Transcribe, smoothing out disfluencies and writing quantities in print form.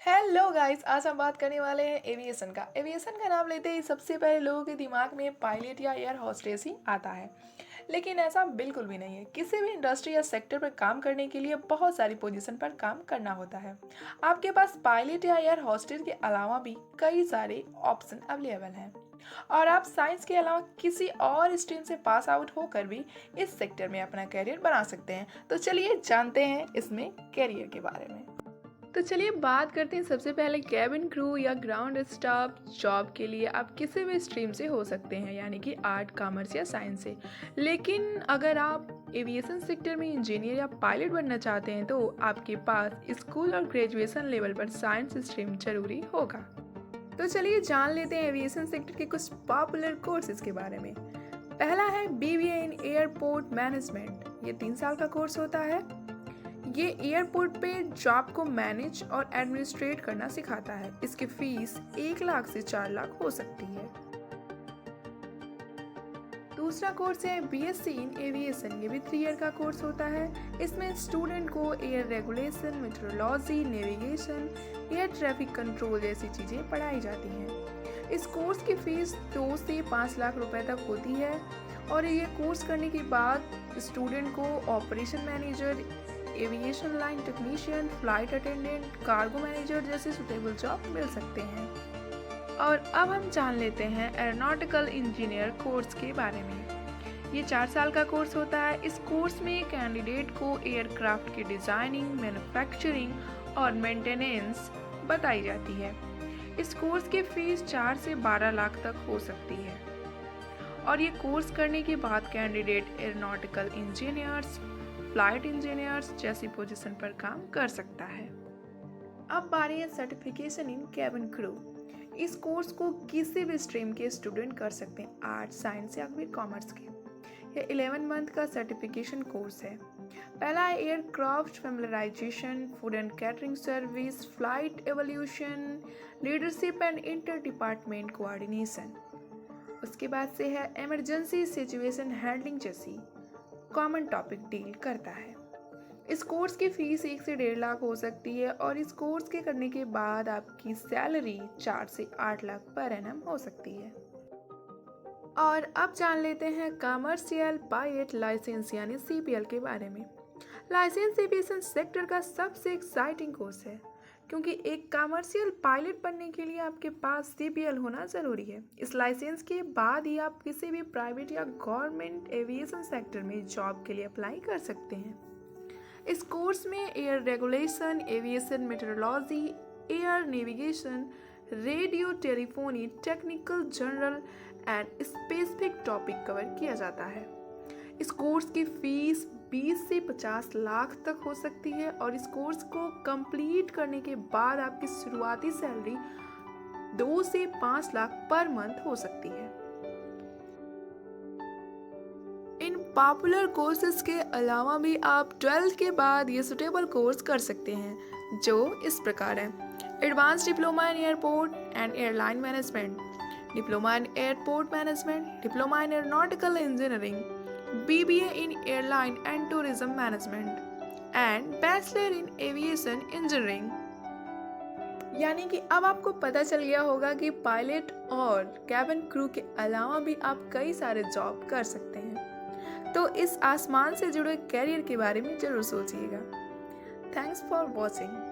Hello guys, आज हम बात करने वाले हैं एविएशन का। एविएशन का नाम लेते ही सबसे पहले लोगों के दिमाग में पायलट या एयर होस्टेस ही आता है। लेकिन ऐसा बिल्कुल भी नहीं है। किसी भी इंडस्ट्री या सेक्टर पर काम करने के लिए बहुत सारी पोजीशन पर काम करना होता है। आपके पास पायलट या एयर होस्टेस के अलावा भी कई सारे ऑप्शन अवेलेबल हैं। और आप साइंस के अलावा किसी और स्ट्रीम से पास आउट होकर भी इस सेक्टर में अपना करियर बना सकते हैं। तो चलिए जानते हैं इसमें करियर के बारे में। तो चलिए बात करते हैं सबसे पहले कैबिन क्रू या ग्राउंड स्टाफ जॉब के लिए आप किसी भी स्ट्रीम से हो सकते हैं, यानी कि आर्ट, कॉमर्स या साइंस से। लेकिन अगर आप एविएशन सेक्टर में इंजीनियर या पायलट बनना चाहते हैं तो आपके पास स्कूल और ग्रेजुएशन लेवल पर साइंस स्ट्रीम जरूरी होगा। तो चलिए जान लेते हैं एविएशन सेक्टर के कुछ पॉपुलर कोर्सेज के बारे में। पहला है बीबीए इन एयरपोर्ट मैनेजमेंट। ये 3 साल का कोर्स होता है। ये एयरपोर्ट पे जॉब को मैनेज और एडमिनिस्ट्रेट करना सिखाता है। इसकी फीस 1 लाख से 4 लाख हो सकती है। दूसरा कोर्स है बीएससी इन एविएशन। ये भी 3 ईयर का कोर्स होता है। इसमें स्टूडेंट को air regulation, metrology, navigation, air traffic control जैसी चीज़ें पढ़ाई जाती हैं। इस कोर्स की फीस 2 से 5 लाख रुपए तक होती है। और ये कोर्स करने के बाद स्टूडेंट को operation manager, aviation line technician, flight attendant, cargo manager जैसे सुटेबल जॉब मिल सकते हैं। और अब हम जान लेते हैं एरोनॉटिकल इंजीनियर कोर्स के बारे में। ये 4 साल का कोर्स होता है। इस कोर्स में कैंडिडेट को एयरक्राफ्ट की डिजाइनिंग, मैन्युफैक्चरिंग और मेंटेनेंस बताई जाती है। इस कोर्स की फीस 4 से 12 लाख तक हो सकती है। और ये कोर्स करने के बाद candidate aeronautical engineers, flight engineers जैसी पोजीशन पर काम कर सकता है। अब बारी है सर्टिफिकेशन इन कैबिन क्रू। इस कोर्स को किसी भी स्ट्रीम के स्टूडेंट कर सकते हैं, आर्ट, साइंस या फिर कॉमर्स के। यह 11 मंथ का सर्टिफिकेशन कोर्स है। पहला है aircraft familiarisation, food and catering service, flight evolution, leadership and inter department coordination. उसके बाद से है इमरजेंसी सिचुएशन हैंडलिंग जैसी कॉमन टॉपिक डील करता है। इस कोर्स की फीस 1 से 1.5 लाख हो सकती है। और इस कोर्स के करने के बाद आपकी सैलरी 4 से 8 लाख पर एनम हो सकती है। और अब जान लेते हैं कमर्शियल पायलट लाइसेंस यानी सीपीएल के बारे में। लाइसेंस एविएशन सेक्टर का सबसे एक्साइटिंग कोर्स है, क्योंकि एक कमर्शियल पायलट बनने के लिए आपके पास सीपीएल होना ज़रूरी है। इस लाइसेंस के बाद ही आप किसी भी प्राइवेट या गवर्नमेंट एविएशन सेक्टर में जॉब के लिए अप्लाई कर सकते हैं। इस कोर्स में air regulation, aviation metrology, air navigation, radio telephony, technical, general and specific topic cover किया जाता है। इस कोर्स की फीस 20 से 50 लाख तक हो सकती है। और इस कोर्स को कंप्लीट करने के बाद आपकी शुरुआती सैलरी 2 से 5 लाख पर मंथ हो सकती है। इन पॉपुलर कोर्सेज के अलावा भी आप 12th के बाद ये सुटेबल कोर्स कर सकते हैं, जो इस प्रकार है: advance diploma in airport and airline management, diploma in airport management, diploma in aeronautical engineering, BBA in Airline and Tourism Management and Bachelor in Aviation Engineering। यानी कि अब आपको पता चल गया होगा कि पायलट और कैबिन क्रू के अलावा भी आप कई सारे जॉब कर सकते हैं। तो इस आसमान से जुड़े कैरियर के बारे में जरूर सोचिएगा। Thanks for watching.